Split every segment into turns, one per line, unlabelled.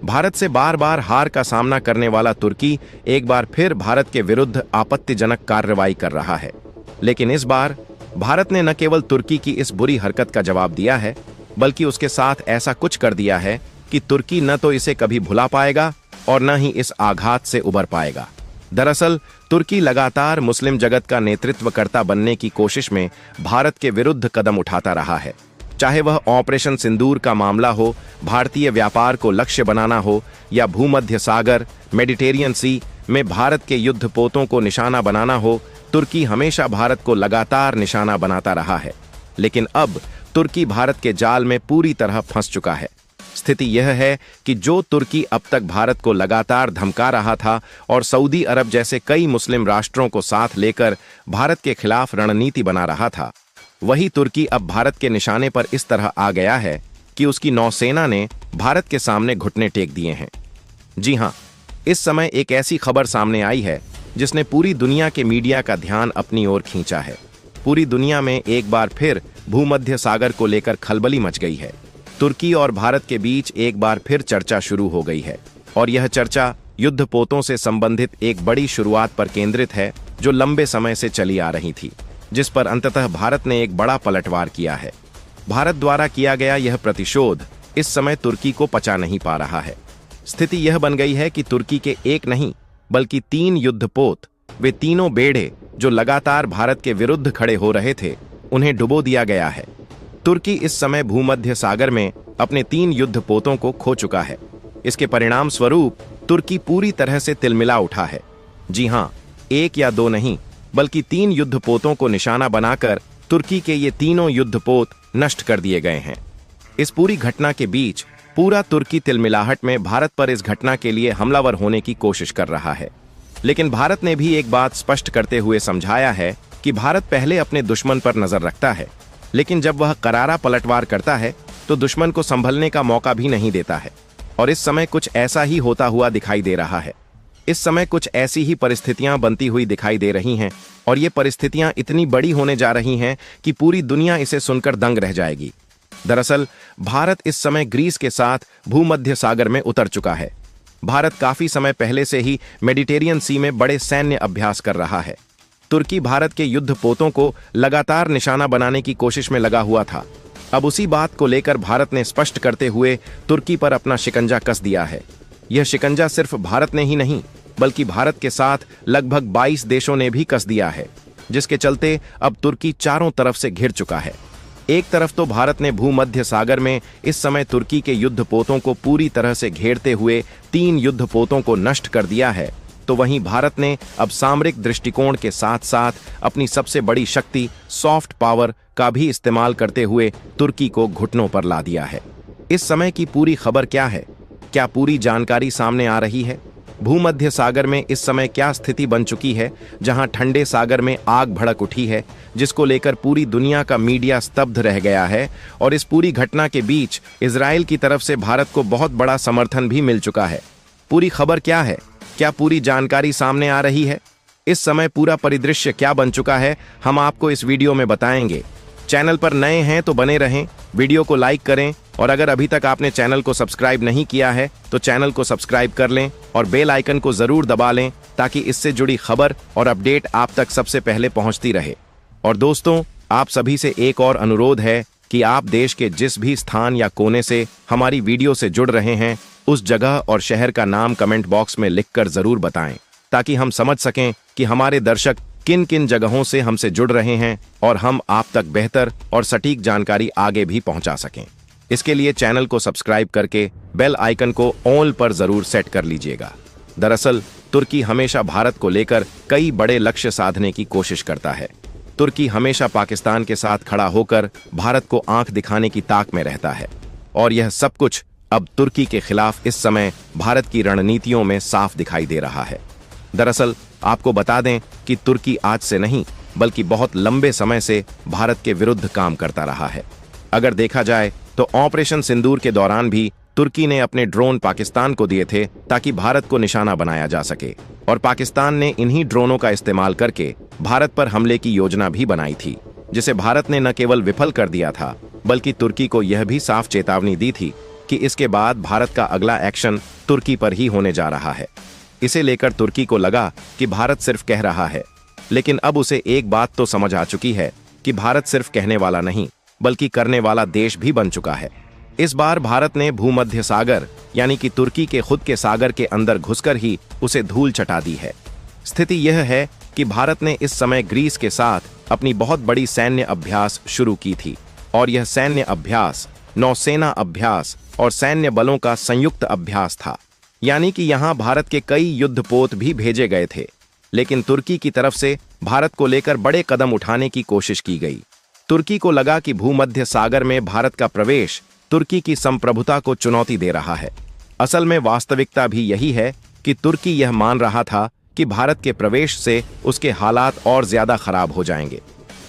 भारत से बार बार हार का सामना करने वाला तुर्की एक बार फिर भारत के विरुद्ध आपत्तिजनक कार्रवाई कर रहा है। लेकिन इस बार भारत ने न केवल तुर्की की इस बुरी हरकत का जवाब दिया है, बल्कि उसके साथ ऐसा कुछ कर दिया है कि तुर्की न तो इसे कभी भुला पाएगा और न ही इस आघात से उबर पाएगा। दरअसल तुर्की लगातार मुस्लिम जगत का नेतृत्वकर्ता बनने की कोशिश में भारत के विरुद्ध कदम उठाता रहा है। चाहे वह ऑपरेशन सिंदूर का मामला हो, भारतीय व्यापार को लक्ष्य बनाना हो, या भूमध्य सागर मेडिटेरियन सी में भारत के युद्धपोतों को निशाना बनाना हो, तुर्की हमेशा भारत को लगातार निशाना बनाता रहा है। लेकिन अब तुर्की भारत के जाल में पूरी तरह फंस चुका है। स्थिति यह है कि जो तुर्की अब तक भारत को लगातार धमका रहा था और सऊदी अरब जैसे कई मुस्लिम राष्ट्रों को साथ लेकर भारत के खिलाफ रणनीति बना रहा था, वही तुर्की अब भारत के निशाने पर इस तरह आ गया है कि उसकी नौसेना ने भारत के सामने घुटने टेक दिए हैं। जी हां, इस समय एक ऐसी खबर सामने आई है जिसने पूरी दुनिया के मीडिया का ध्यान अपनी ओर खींचा है। पूरी दुनिया में एक बार फिर भूमध्य सागर को लेकर खलबली मच गई है। तुर्की और भारत के बीच एक बार फिर चर्चा शुरू हो गई है और यह चर्चा युद्धपोतों से संबंधित एक बड़ी शुरुआत पर केंद्रित है जो लंबे समय से चली आ रही थी, जिस पर अंततः भारत ने एक बड़ा पलटवार किया है। भारत द्वारा किया गया यह प्रतिशोध इस समय तुर्की को पचा नहीं पा रहा है। स्थिति यह बन गई है कि तुर्की के एक नहीं बल्कि 3 युद्धपोत, वे तीनों बेड़े जो लगातार भारत के विरुद्ध खड़े हो रहे थे, उन्हें डुबो दिया गया है। तुर्की इस समय भूमध्य सागर में अपने 3 युद्धपोतों को खो चुका है। इसके परिणाम स्वरूप तुर्की पूरी तरह से तिलमिला उठा है। जी हां, 1 या 2 नहीं बल्कि 3 युद्धपोतों को निशाना बनाकर तुर्की के ये तीनों युद्धपोत नष्ट कर दिए गए हैं। इस पूरी घटना के बीच पूरा तुर्की तिलमिलाहट में भारत पर इस घटना के लिए हमलावर होने की कोशिश कर रहा है। लेकिन भारत ने भी एक बात स्पष्ट करते हुए समझाया है कि भारत पहले अपने दुश्मन पर नजर रखता है, लेकिन जब वह करारा पलटवार करता है तो दुश्मन को संभलने का मौका भी नहीं देता है। और इस समय कुछ ऐसा ही होता हुआ दिखाई दे रहा है। इस समय कुछ ऐसी ही परिस्थितियां बनती हुई दिखाई दे रही हैं और ये परिस्थितियां इतनी बड़ी होने जा रही हैं कि पूरी दुनिया इसे सुनकर दंग रह जाएगी। दरअसल भारत इस समय ग्रीस के साथ भूमध्य सागर में उतर चुका है। भारत काफी समय पहले से ही मेडिटेरियन सी में बड़े सैन्य अभ्यास कर रहा है। तुर्की भारत के युद्धपोतों को लगातार निशाना बनाने की कोशिश में लगा हुआ था। अब उसी बात को लेकर भारत ने स्पष्ट करते हुए तुर्की पर अपना शिकंजा कस दिया है। यह शिकंजा सिर्फ भारत ने ही नहीं बल्कि भारत के साथ लगभग 22 देशों ने भी कस दिया है, जिसके चलते अब तुर्की चारों तरफ से घिर चुका है। एक तरफ तो भारत ने भूमध्य सागर में इस समय तुर्की के युद्धपोतों को पूरी तरह से घेरते हुए 3 युद्धपोतों को नष्ट कर दिया है, तो वहीं भारत ने अब सामरिक दृष्टिकोण के साथ साथ अपनी सबसे बड़ी शक्ति सॉफ्ट पावर का भी इस्तेमाल करते हुए तुर्की को घुटनों पर ला दिया है। इस समय की पूरी खबर क्या है? क्या पूरी जानकारी सामने आ रही है? भूमध्य सागर में इस समय क्या स्थिति बन चुकी है, जहां ठंडे सागर में आग भड़क उठी है, जिसको लेकर पूरी दुनिया का मीडिया स्तब्ध रह गया है। और इस पूरी घटना के बीच इजराइल की तरफ से भारत को बहुत बड़ा समर्थन भी मिल चुका है। पूरी खबर क्या है? क्या पूरी जानकारी सामने आ रही है? इस समय पूरा परिदृश्य क्या बन चुका है, हम आपको इस वीडियो में बताएंगे। चैनल पर नए हैं तो बने रहें, वीडियो को लाइक करें और अगर अभी तक आपने चैनल को सब्सक्राइब नहीं किया है तो चैनल को सब्सक्राइब कर लें और बेल आइकन को जरूर दबा लें ताकि इससे जुड़ी खबर और अपडेट आप तक सबसे पहले पहुंचती रहे। और दोस्तों, आप सभी से एक और अनुरोध है कि आप देश के जिस भी स्थान या कोने से हमारी वीडियो से जुड़ रहे हैं, उस जगह और शहर का नाम कमेंट बॉक्स में लिखकर जरूर बताएं ताकि हम समझ सकें कि हमारे दर्शक किन किन जगहों से हमसे जुड़ रहे हैं और हम आप तक बेहतर और सटीक जानकारी आगे भी पहुंचा सकें। इसके लिए चैनल को सब्सक्राइब करके बेल आइकन को ऑल पर जरूर सेट कर लीजिएगा। दरअसल तुर्की हमेशा भारत को लेकर कई बड़े लक्ष्य साधने की कोशिश करता है। तुर्की हमेशा पाकिस्तान के साथ खड़ा होकर भारत को आंख दिखाने की ताक में रहता है और यह सब कुछ अब तुर्की के खिलाफ इस समय भारत की रणनीतियों में साफ दिखाई दे रहा है। दरअसल आपको बता दें कि तुर्की आज से नहीं बल्कि बहुत लंबे समय से भारत के विरुद्ध काम करता रहा है। अगर देखा जाए तो ऑपरेशन सिंदूर के दौरान भी तुर्की ने अपने ड्रोन पाकिस्तान को दिए थे ताकि भारत को निशाना बनाया जा सके और पाकिस्तान ने इन्हीं ड्रोनों का इस्तेमाल करके भारत पर हमले की योजना भी बनाई थी, जिसे भारत ने न केवल विफल कर दिया था बल्कि तुर्की को यह भी साफ चेतावनी दी थी कि इसके बाद भारत का अगला एक्शन तुर्की पर ही होने जा रहा है। इसे लेकर तुर्की को लगा कि भारत सिर्फ कह रहा है, लेकिन अब उसे एक बात तो समझ आ चुकी है कि भारत सिर्फ कहने वाला नहीं बल्कि करने वाला देश भी बन चुका है। इस बार भारत ने भूमध्य सागर यानी कि तुर्की के खुद के सागर के अंदर घुसकर ही उसे धूल चटा दी है। स्थिति यह है कि भारत ने इस समय ग्रीस के साथ अपनी बहुत बड़ी सैन्य अभ्यास शुरू की थी और यह सैन्य अभ्यास नौसेना अभ्यास और सैन्य बलों का संयुक्त अभ्यास था, यानी कि यहां भारत के कई युद्धपोत भी भेजे गए थे। लेकिन तुर्की की तरफ से भारत को लेकर बड़े कदम उठाने की कोशिश की गई। तुर्की को लगा कि भूमध्य सागर में भारत का प्रवेश तुर्की की संप्रभुता को चुनौती दे रहा है। असल में वास्तविकता भी यही है कि तुर्की यह मान रहा था कि भारत के प्रवेश से उसके हालात और ज्यादा खराब हो जाएंगे।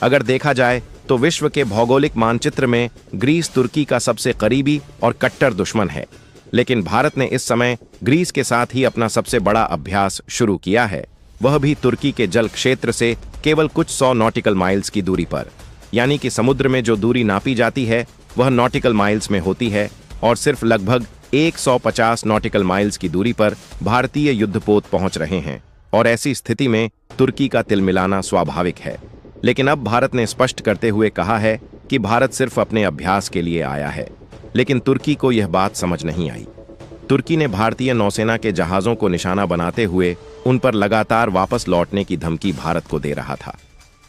अगर देखा जाए तो विश्व के भौगोलिक मानचित्र में ग्रीस तुर्की का सबसे करीबी और कट्टर दुश्मन है, लेकिन भारत ने इस समय ग्रीस के साथ ही अपना सबसे बड़ा अभ्यास शुरू किया है, वह भी तुर्की के जल क्षेत्र से केवल कुछ 100 नॉटिकल माइल्स की दूरी पर। यानी कि समुद्र में जो दूरी नापी जाती है वह नॉटिकल माइल्स में होती है और सिर्फ लगभग 150 नॉटिकल माइल्स की दूरी पर भारतीय युद्धपोत पहुंच रहे हैं। और ऐसी स्थिति में तुर्की का तिलमिलाना स्वाभाविक है। लेकिन अब भारत ने स्पष्ट करते हुए कहा है कि भारत सिर्फ अपने अभ्यास के लिए आया है, लेकिन तुर्की को यह बात समझ नहीं आई। तुर्की ने भारतीय नौसेना के जहाजों को निशाना बनाते हुए उन पर लगातार वापस लौटने की धमकी भारत को दे रहा था।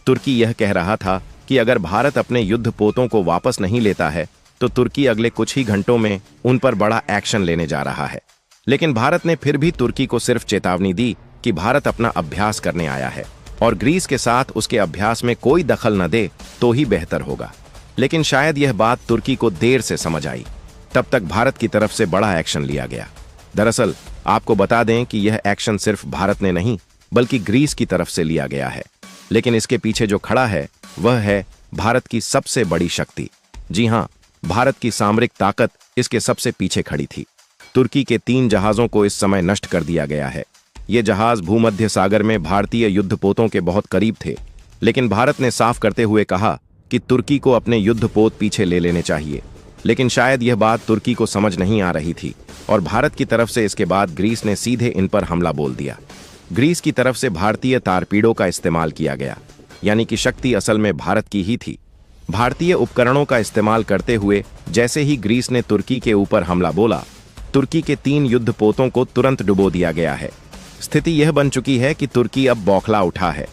तुर्की यह कह रहा था कि अगर भारत अपने युद्धपोतों को वापस नहीं लेता है तो तुर्की अगले कुछ ही घंटों में उन पर बड़ा एक्शन लेने जा रहा है। लेकिन भारत ने फिर भी तुर्की को सिर्फ चेतावनी दी कि भारत अपना अभ्यास करने आया है और ग्रीस के साथ उसके अभ्यास में कोई दखल न दे तो ही बेहतर होगा। लेकिन शायद यह बात तुर्की को देर से समझ आई। तब तक भारत की तरफ से बड़ा एक्शन लिया गया। दरअसल आपको बता दें कि यह एक्शन सिर्फ भारत ने नहीं बल्कि ग्रीस की तरफ से लिया गया है। लेकिन इसके पीछे जो खड़ा है वह है भारत की सबसे बड़ी शक्ति। जी हां, भारत की सामरिक ताकत इसके सबसे पीछे खड़ी थी। तुर्की के 3 जहाजों को इस समय नष्ट कर दिया गया है। ये जहाज भूमध्य सागर में भारतीय युद्धपोतों के बहुत करीब थे, लेकिन भारत ने साफ करते हुए कहा कि तुर्की को अपने युद्धपोत पीछे ले लेने चाहिए। लेकिन शायद यह बात तुर्की को समझ नहीं आ रही थी और भारत की तरफ से इसके बाद ग्रीस ने सीधे इन पर हमला बोल दिया। ग्रीस की तरफ से भारतीय तारपीड़ों का इस्तेमाल किया गया, यानी कि शक्ति असल में भारत की ही थी। भारतीय उपकरणों का इस्तेमाल करते हुए जैसे ही ग्रीस ने तुर्की के ऊपर हमला बोला, तुर्की के 3 युद्धपोतों को तुरंत डुबो दिया गया है। स्थिति यह बन चुकी है कि तुर्की अब बौखला उठा है।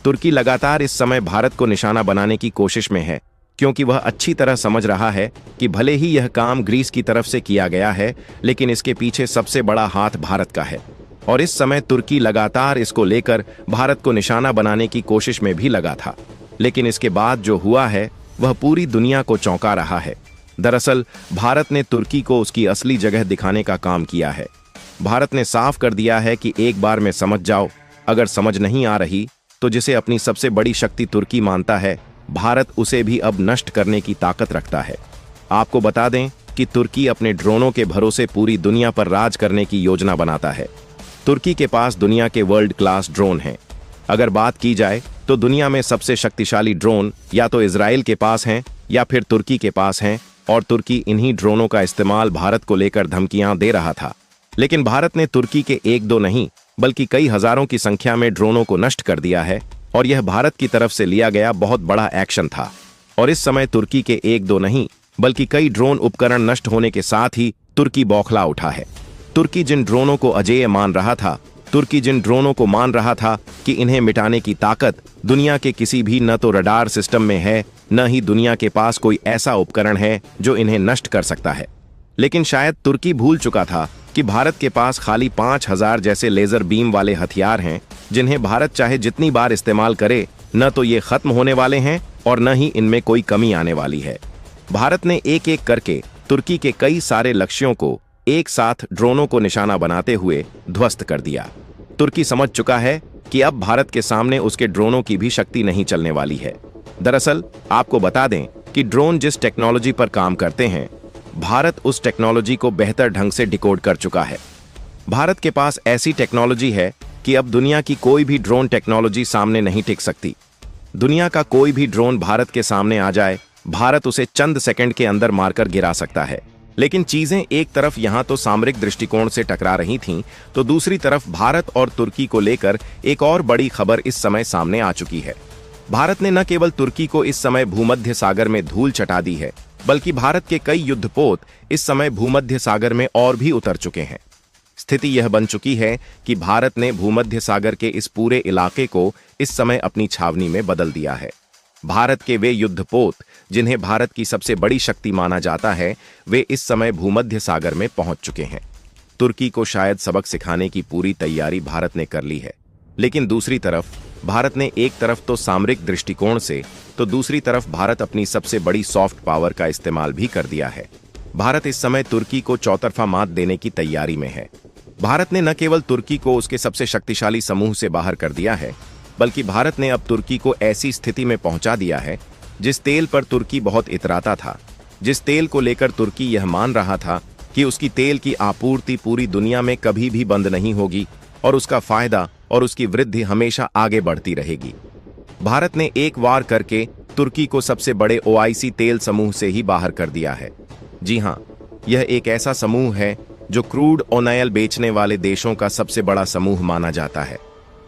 तुर्की लगातार इस समय भारत को निशाना बनाने की कोशिश में है, क्योंकि वह अच्छी तरह समझ रहा है कि भले ही यह काम ग्रीस की तरफ से किया गया है, लेकिन इसके पीछे सबसे बड़ा हाथ भारत का है। और इस समय तुर्की लगातार इसको लेकर भारत को निशाना बनाने की कोशिश में भी लगा था। लेकिन इसके बाद जो हुआ है वह पूरी दुनिया को चौंका रहा है। दरअसल भारत ने तुर्की को उसकी असली जगह दिखाने का काम किया है। भारत ने साफ कर दिया है कि एक बार में समझ जाओ, अगर समझ नहीं आ रही तो जिसे अपनी सबसे बड़ी शक्ति तुर्की मानता है, भारत उसे भी अब नष्ट करने की ताकत रखता है। आपको बता दें कि तुर्की अपने ड्रोनों के भरोसे पूरी दुनिया पर राज करने की योजना बनाता है। तुर्की के पास दुनिया के वर्ल्ड क्लास ड्रोन हैं। अगर बात की जाए तो दुनिया में सबसे शक्तिशाली ड्रोन या तो इजराइल के पास हैं या फिर तुर्की के पास हैं, और तुर्की इन्हीं ड्रोनों का इस्तेमाल भारत को लेकर धमकियां दे रहा था। लेकिन भारत ने तुर्की के 1-2 नहीं बल्कि कई हजारों की संख्या में ड्रोनों को नष्ट कर दिया है, और यह भारत की तरफ से लिया गया बहुत बड़ा एक्शन था। और इस समय तुर्की के 1-2 नहीं बल्कि कई ड्रोन उपकरण नष्ट होने के साथ ही तुर्की बौखला उठा है। तुर्की जिन ड्रोनों को अजेय मान रहा था, तुर्की जिन ड्रोनों को मान रहा था कि इन्हें मिटाने की ताकत दुनिया के किसी भी न तो रडार सिस्टम में है, न ही दुनिया के पास कोई ऐसा उपकरण है जो इन्हें नष्ट कर सकता है। लेकिन शायद तुर्की भूल चुका था कि भारत के पास खाली 5000 जैसे लेजर बीम वाले हथियार हैं, जिन्हें भारत चाहे जितनी बार इस्तेमाल करे न तो ये खत्म होने वाले हैं और न ही इनमें कोई कमी आने वाली है। भारत ने एक एक करके तुर्की के कई सारे लक्ष्यों को एक साथ ड्रोनों को निशाना बनाते हुए ध्वस्त कर दिया। तुर्की समझ चुका है कि अब भारत के सामने उसके ड्रोनों की भी शक्ति नहीं चलने वाली है। दरअसल आपको बता दें कि ड्रोन जिस टेक्नोलॉजी पर काम करते हैं, भारत उस टेक्नोलॉजी को बेहतर ढंग से डिकोड कर चुका है। भारत के पास ऐसी टेक्नोलॉजी है कि अब दुनिया की कोई भी ड्रोन टेक्नोलॉजी सामने नहीं टिक सकती। दुनिया का कोई भी ड्रोन भारत के सामने आ जाए, भारत उसे चंद सेकंड के अंदर मारकर गिरा सकता है। लेकिन चीजें एक तरफ यहां तो सामरिक दृष्टिकोण से टकरा रही थीं, तो दूसरी तरफ भारत और तुर्की को लेकर एक और बड़ी खबर इस समय सामने आ चुकी है। भारत ने न केवल तुर्की को इस समय भूमध्य सागर में धूल चटा दी है, बल्कि भारत के कई युद्धपोत इस समय भूमध्य सागर में और भी उतर चुके हैं। स्थिति यह बन चुकी है कि भारत ने भूमध्य सागर के इस पूरे इलाके को इस समय अपनी छावनी में बदल दिया है। भारत के वे युद्धपोत जिन्हें भारत की सबसे बड़ी शक्ति माना जाता है, वे इस समय भूमध्य सागर में पहुंच चुके हैं। तुर्की को शायद सबक सिखाने की पूरी तैयारी भारत ने कर ली है, लेकिन दूसरी तरफ भारत ने एक तरफ तो सामरिक दृष्टिकोण से, तो दूसरी तरफ भारत अपनी सबसे बड़ी सॉफ्ट पावर का इस्तेमाल भी कर दिया है। भारत इस समय तुर्की को चौतरफा मात देने की तैयारी में है। भारत ने न केवल तुर्की को उसके सबसे शक्तिशाली समूह से बाहर कर दिया है, बल्कि भारत ने अब तुर्की को ऐसी स्थिति में पहुंचा दिया है जिस तेल पर तुर्की बहुत इतराता था, जिस तेल को लेकर तुर्की यह मान रहा था कि उसकी तेल की आपूर्ति पूरी दुनिया में कभी भी बंद नहीं होगी और उसका फायदा और उसकी वृद्धि हमेशा आगे बढ़ती रहेगी। भारत ने एक वार करके तुर्की को सबसे बड़े ओआईसी तेल समूह से ही बाहर कर दिया है। जी हां, यह एक ऐसा समूह है जो क्रूड ऑयल बेचने वाले देशों का सबसे बड़ा समूह माना जाता है।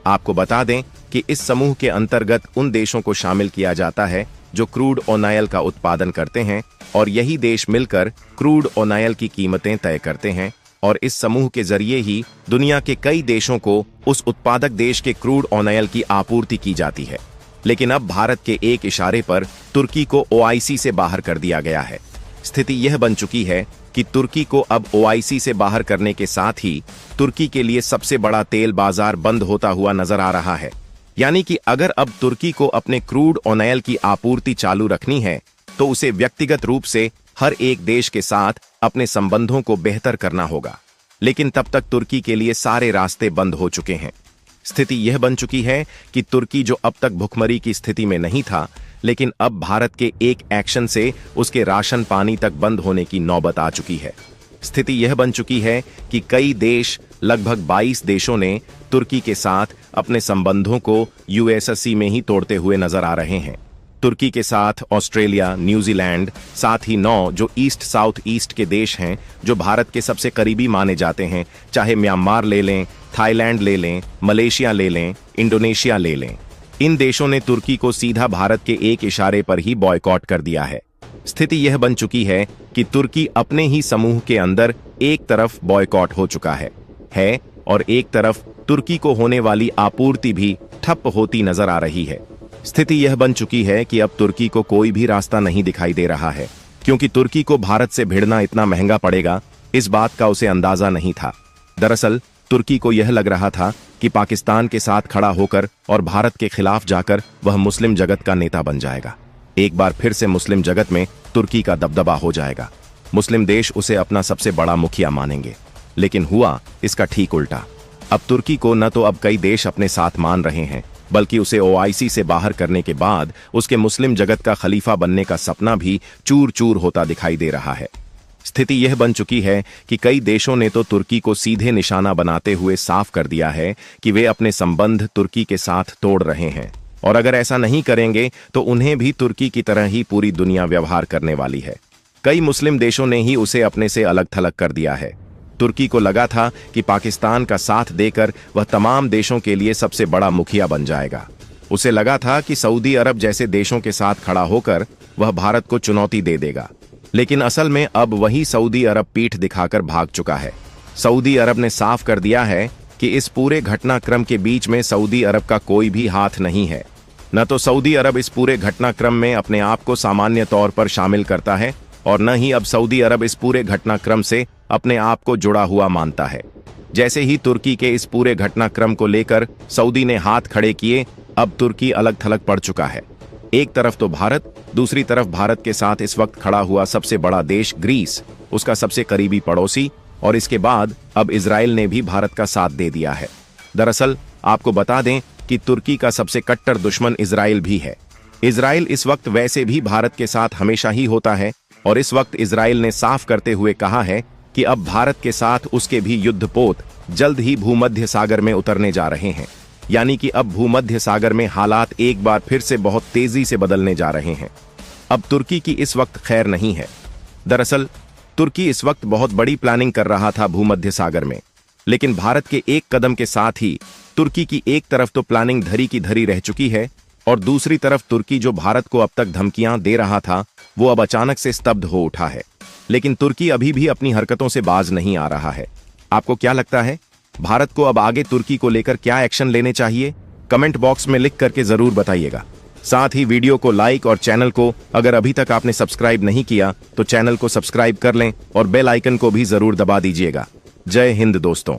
आपको बता दें कि इस समूह के अंतर्गत उन देशों को शामिल किया जाता है जो क्रूड ऑयल का उत्पादन करते हैं, और यही देश मिलकर क्रूड ऑयल की कीमतें तय करते हैं, और इस समूह के जरिए ही दुनिया के कई देशों को उस उत्पादक देश के क्रूड ऑयल की आपूर्ति की जाती है। लेकिन अब भारत के एक इशारे पर तुर्की को ओआईसी से बाहर कर दिया गया है। स्थिति यह बन चुकी है कि तुर्की को अब ओआईसी से बाहर करने के साथ ही तुर्की के लिए सबसे बड़ा तेल बाजार बंद होता हुआ नजर आ रहा है। यानी कि अगर अब तुर्की को अपने क्रूड ऑयल की आपूर्ति चालू रखनी है, तो उसे व्यक्तिगत रूप से हर एक देश के साथ अपने संबंधों को बेहतर करना होगा। लेकिन तब तक तुर्की के लिए सारे रास्ते बंद हो चुके हैं। स्थिति यह बन चुकी है कि तुर्की जो अब तक भुखमरी की स्थिति में नहीं था, लेकिन अब भारत के एक एक्शन से उसके राशन पानी तक बंद होने की नौबत आ चुकी है। स्थिति यह बन चुकी है कि कई देश, लगभग 22 देशों ने तुर्की के साथ अपने संबंधों को यूएसएससी में ही तोड़ते हुए नजर आ रहे हैं। तुर्की के साथ ऑस्ट्रेलिया, न्यूजीलैंड, साथ ही 9 जो ईस्ट साउथ ईस्ट के देश हैं जो भारत के सबसे करीबी माने जाते हैं, चाहे म्यांमार ले लें, थाईलैंड ले लें, मलेशिया ले लें, इंडोनेशिया ले लें, इन देशों ने तुर्की को सीधा भारत के एक इशारे पर ही बॉयकॉट कर दिया है। स्थिति यह बन चुकी है कि तुर्की अपने ही समूह के अंदर एक तरफ बॉयकॉट हो चुका है और एक तरफ तुर्की को होने वाली आपूर्ति भी ठप होती नजर आ रही है। स्थिति यह बन चुकी है कि अब तुर्की को कोई भी रास्ता नहीं दिखाई दे रहा है, क्योंकि तुर्की को भारत से भिड़ना इतना महंगा पड़ेगा, इस बात का उसे अंदाजा नहीं था। दरअसल तुर्की को यह लग रहा था कि पाकिस्तान के साथ खड़ा होकर और भारत के खिलाफ जाकर वह मुस्लिम जगत का नेता बन जाएगा। एक बार फिर से मुस्लिम जगत में तुर्की का दबदबा हो जाएगा। मुस्लिम देश उसे अपना सबसे बड़ा मुखिया मानेंगे। लेकिन हुआ इसका ठीक उल्टा। अब तुर्की को न तो अब कई देश अपने साथ मान रहे हैं, बल्कि उसे ओआईसी से बाहर करने के बाद उसके मुस्लिम जगत का खलीफा बनने का सपना भी चूर चूर होता दिखाई दे रहा है। स्थिति यह बन चुकी है कि कई देशों ने तो तुर्की को सीधे निशाना बनाते हुए साफ कर दिया है कि वे अपने संबंध तुर्की के साथ तोड़ रहे हैं, और अगर ऐसा नहीं करेंगे तो उन्हें भी तुर्की की तरह ही पूरी दुनिया व्यवहार करने वाली है। कई मुस्लिम देशों ने ही उसे अपने से अलग थलग कर दिया है। तुर्की को लगा था कि पाकिस्तान का साथ देकर वह तमाम देशों के लिए सबसे बड़ा मुखिया बन जाएगा। उसे लगा था कि सऊदी अरब जैसे देशों के साथ खड़ा होकर वह भारत को चुनौती दे देगा, लेकिन असल में अब वही सऊदी अरब पीठ दिखाकर भाग चुका है। सऊदी अरब ने साफ कर दिया है कि इस पूरे घटनाक्रम के बीच में सऊदी अरब का कोई भी हाथ नहीं है। न तो सऊदी अरब इस पूरे घटनाक्रम में अपने आप को सामान्य तौर पर शामिल करता है, और न ही अब सऊदी अरब इस पूरे घटनाक्रम से अपने आप को जुड़ा हुआ मानता है। जैसे ही तुर्की के इस पूरे घटनाक्रम को लेकर सऊदी ने हाथ खड़े किए, अब तुर्की अलग थलग पड़ चुका है। एक तरफ तो भारत, दूसरी तरफ भारत के साथ इस वक्त खड़ा हुआ सबसे बड़ा देश ग्रीस, उसका सबसे करीबी पड़ोसी, और इसके बाद अब इजराइल ने भी भारत का साथ दे दिया है। दरअसल आपको बता दें कि तुर्की का सबसे कट्टर दुश्मन इजराइल भी है। इजराइल इस वक्त वैसे भी भारत के साथ हमेशा ही होता है, और इस वक्त इजराइल ने साफ करते हुए कहा है कि अब भारत के साथ उसके भी युद्धपोत जल्द ही भूमध्य सागर में उतरने जा रहे हैं। यानी कि अब भूमध्य सागर में हालात एक बार फिर से बहुत तेजी से बदलने जा रहे हैं। अब तुर्की की इस वक्त खैर नहीं है। दरअसल तुर्की इस वक्त बहुत बड़ी प्लानिंग कर रहा था भूमध्य सागर में, लेकिन भारत के एक कदम के साथ ही तुर्की की एक तरफ तो प्लानिंग धरी की धरी रह चुकी है और दूसरी तरफ तुर्की जो भारत को अब तक धमकियां दे रहा था वो अब अचानक से स्तब्ध हो उठा है। लेकिन तुर्की अभी भी अपनी हरकतों से बाज नहीं आ रहा है। आपको क्या लगता है, भारत को अब आगे तुर्की को लेकर क्या एक्शन लेने चाहिए? कमेंट बॉक्स में लिख करके जरूर बताइएगा। साथ ही वीडियो को लाइक और चैनल को अगर अभी तक आपने सब्सक्राइब नहीं किया तो चैनल को सब्सक्राइब कर लें और बेल आइकन को भी जरूर दबा दीजिएगा। जय हिंद दोस्तों।